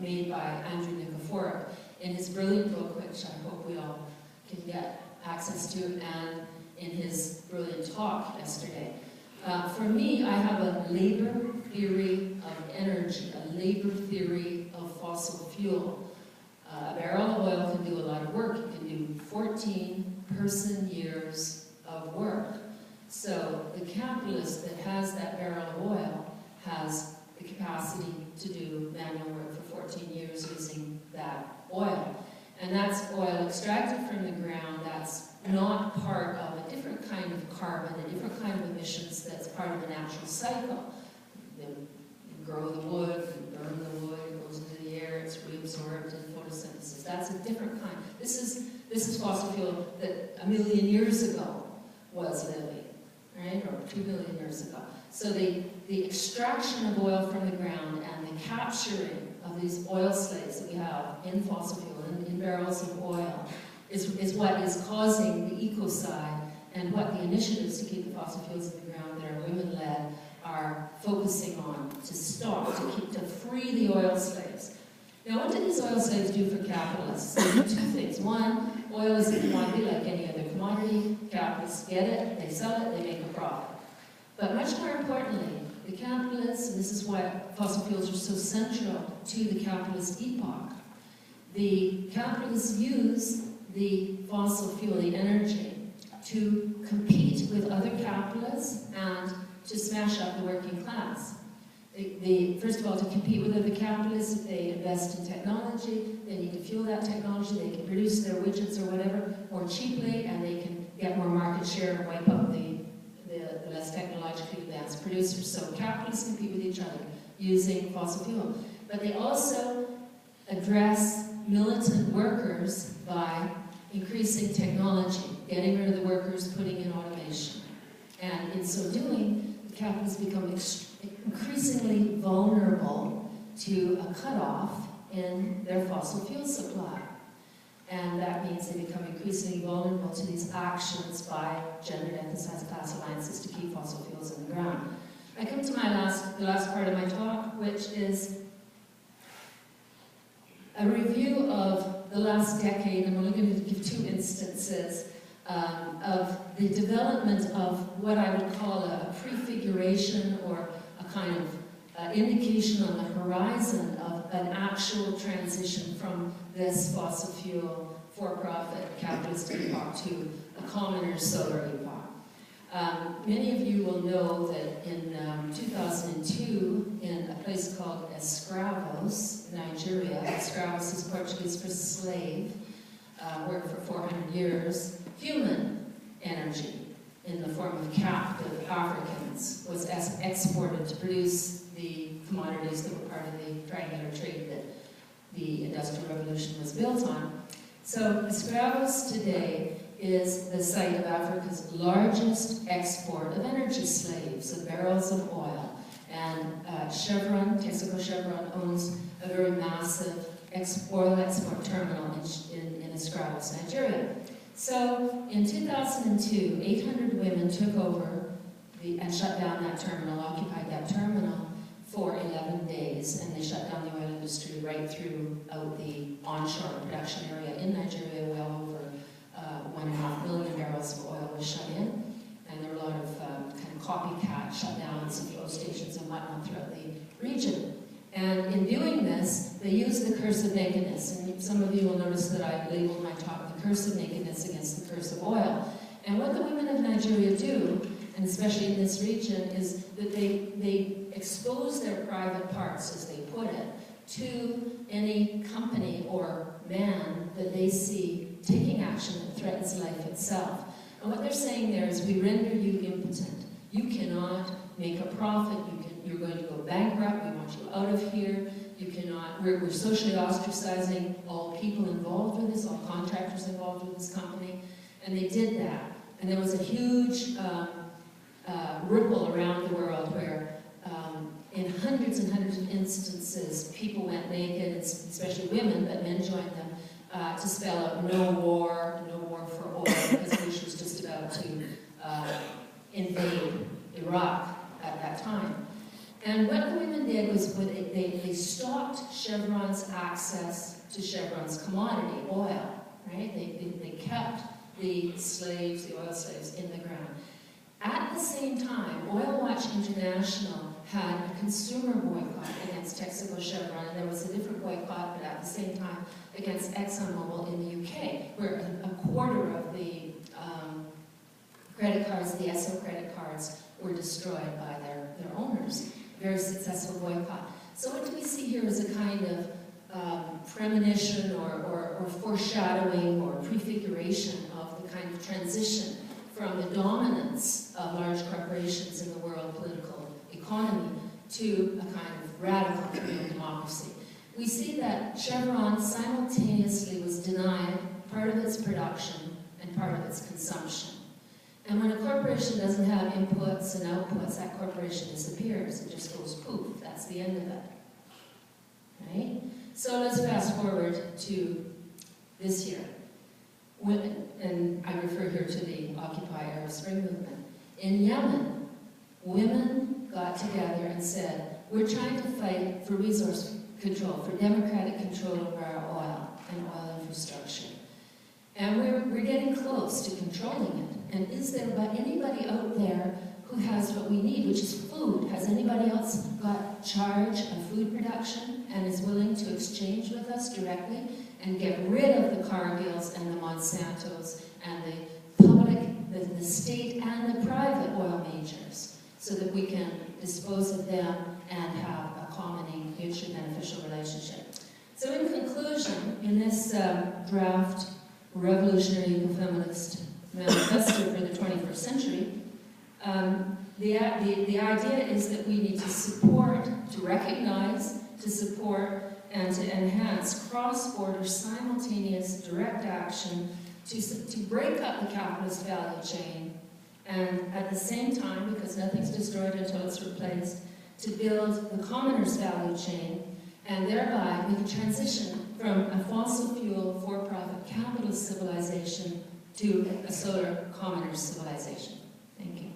made by Andrew Nikiforuk in his brilliant book, which I hope we all can get access to, and in his brilliant talk yesterday. For me, I have a labor theory of energy, a labor theory of fossil fuel. A barrel of oil can do a lot of work. It can do 14 person-years of work. So the capitalist that has that barrel of oil has the capacity to do manual work for 14 years using that oil. And that's oil extracted from the ground that's not part of a different kind of carbon, a different kind of emissions that's part of the natural cycle. You grow the wood, you burn the wood, it goes into the air, it's reabsorbed in photosynthesis. That's a different kind. This is fossil fuel that 1 million years ago was living, right? Or 2 billion years ago. So the extraction of oil from the ground and the capturing of these oil slaves that we have in fossil fuel, in barrels of oil, is what is causing the ecocide, and what the initiatives to keep the fossil fuels in the ground that are women-led are focusing on to stop, to free the oil slaves. Now, what do these oil slaves do for capitalists? They do two things. One, oil is a commodity like any other commodity. Capitalists get it, they sell it, they make a profit. But much more importantly, the capitalists, and this is why fossil fuels are so central to the capitalist epoch, the capitalists use the fossil fuel, the energy, to compete with other capitalists and to smash up the working class. First of all, to compete with other capitalists, they invest in technology, they need to fuel that technology, they can produce their widgets or whatever more cheaply, and they can get more market share and wipe out the less technologically advanced producers. So capitalists compete with each other using fossil fuel. But they also address militant workers by increasing technology, getting rid of the workers, putting in automation. And in so doing, the capitalists become increasingly vulnerable to a cutoff in their fossil fuel supply. And that means they become increasingly vulnerable to these actions by gendered emphasized class alliances to keep fossil fuels in the ground. I come to the last part of my talk, which is a review of the last decade, and I'm only going to give two instances of the development of what I would call a prefiguration or a kind of indication on the horizon of an actual transition from this fossil fuel for-profit capitalist epoch to a commoner's solar epoch. Many of you will know that in 2002, in a place called Escravos, Nigeria, Escravos is Portuguese for slave, worked for 400 years, human energy in the form of captive Africans was exported to produce the commodities that were part of the triangular trade that the Industrial Revolution was built on. So Escravos today is the site of Africa's largest export of energy slaves, of barrels of oil. And Chevron, Texaco Chevron, owns a very massive oil export terminal in Escravos, Nigeria. So in 2002, 800 women took over and shut down that terminal, occupied that terminal for 11 days, and they shut down the oil industry right throughout the onshore production area in Nigeria. Well over 1.5 million barrels of oil was shut in, and there were a lot of kind of copycat shutdowns and flow stations and whatnot throughout the region. And in doing this, they used the curse of nakedness. And some of you will notice that I labeled my talk the curse of nakedness against the curse of oil. And what the women of Nigeria do, and especially in this region, is that they expose their private parts, as they put it, to any company or man that they see taking action that threatens life itself. And what they're saying there is, we render you impotent. You cannot make a profit. You're going to go bankrupt. We want you out of here. You cannot. We're socially ostracizing all people involved with this, all contractors involved with this company. And they did that. And there was a huge ripple around the world where in hundreds and hundreds of instances, people went naked, especially women, but men joined them, to spell out no war for oil, because Bush was just about to invade Iraq at that time. And what the women did was they stopped Chevron's access to Chevron's commodity, oil, right? They kept the slaves, the oil slaves, in the ground. At the same time, Oil Watch International had a consumer boycott against Texaco Chevron, and there was a different boycott, but at the same time against ExxonMobil in the UK, where a quarter of the credit cards, the ESSO credit cards, were destroyed by their owners. Very successful boycott. So what do we see here is a kind of premonition or foreshadowing or prefiguration of the kind of transition from the dominance of large corporations in the world political economy to a kind of radical communal democracy. We see that Chevron simultaneously was denied part of its production and part of its consumption. And when a corporation doesn't have inputs and outputs, that corporation disappears. It just goes poof. That's the end of it. Right? So let's fast forward to this year. Women, and I refer here to the Occupy Arab Spring movement. In Yemen, women got together and said, we're trying to fight for resource control, for democratic control over our oil and oil infrastructure. And we're getting close to controlling it. And is there anybody out there who has what we need, which is food? Has anybody else got charge of food production and is willing to exchange with us directly and get rid of the Cargills and the Monsantos and the public, the state and the private oil majors, so that we can dispose of them and have a common, mutually beneficial relationship? So in conclusion, in this draft revolutionary eco-feminist manifesto for the 21st century, the idea is that we need to support, to recognize, to support, and to enhance cross-border simultaneous direct action to break up the capitalist value chain, and at the same time, because nothing's destroyed until it's replaced, to build the commoner's value chain, and thereby we can transition from a fossil fuel for-profit capitalist civilization to a solar commoner's civilization. Thank you.